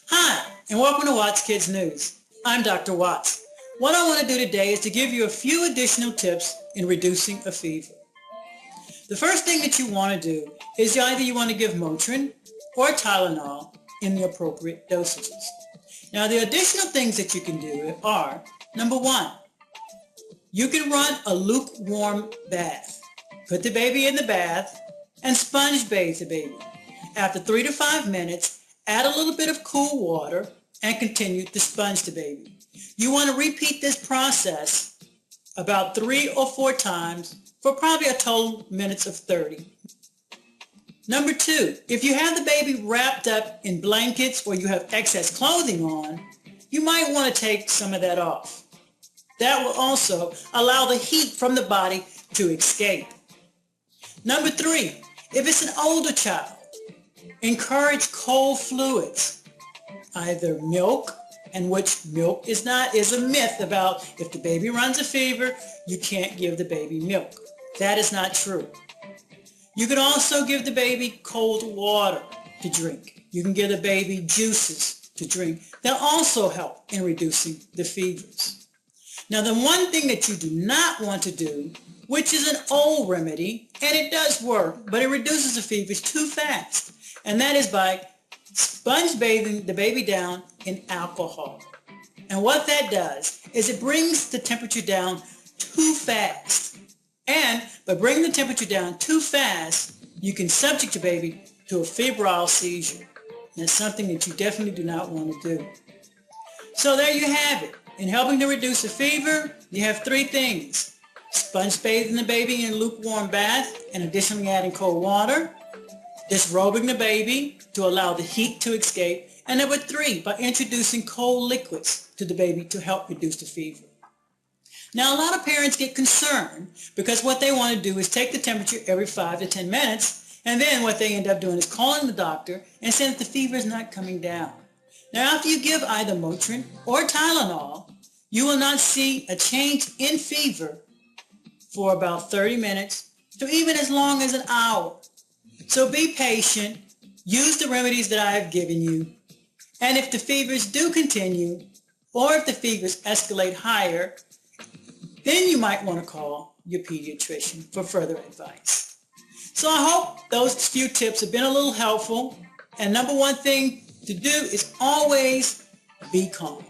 Hi, and welcome to Watts Kids News. I'm Dr. Watts. What I want to do today is to give you a few additional tips in reducing a fever. The first thing that you want to do is either you want to give Motrin or Tylenol in the appropriate dosages. Now, the additional things that you can do are, number one, you can run a lukewarm bath. Put the baby in the bath and sponge bathe the baby. After 3 to 5 minutes, add a little bit of cool water and continue to sponge the baby. You want to repeat this process about 3 or 4 times for probably a total minutes of 30. Number 2, if you have the baby wrapped up in blankets or you have excess clothing on, you might want to take some of that off. That will also allow the heat from the body to escape. Number 3, if it's an older child, encourage cold fluids, either milk, and which milk is a myth about if the baby runs a fever, you can't give the baby milk. That is not true. You can also give the baby cold water to drink. You can give the baby juices to drink. They'll also help in reducing the fevers. Now, the one thing that you do not want to do, which is an old remedy, and it does work, but it reduces the fevers too fast, and that is by sponge bathing the baby down in alcohol. And what that does is it brings the temperature down too fast. And by bringing the temperature down too fast, you can subject your baby to a febrile seizure. And that's something that you definitely do not want to do. So there you have it. In helping to reduce a fever, you have 3 things. Sponge bathing the baby in a lukewarm bath and additionally adding cold water. Disrobing the baby to allow the heat to escape. And number 3, by introducing cold liquids to the baby to help reduce the fever. Now, a lot of parents get concerned because what they want to do is take the temperature every 5 to 10 minutes, and then what they end up doing is calling the doctor and saying that the fever is not coming down. Now, after you give either Motrin or Tylenol, you will not see a change in fever for about 30 minutes to even as long as an hour. So be patient, use the remedies that I have given you, and if the fevers do continue, or if the fevers escalate higher, then you might want to call your pediatrician for further advice. So I hope those few tips have been a little helpful, and number 1 thing to do is always be calm.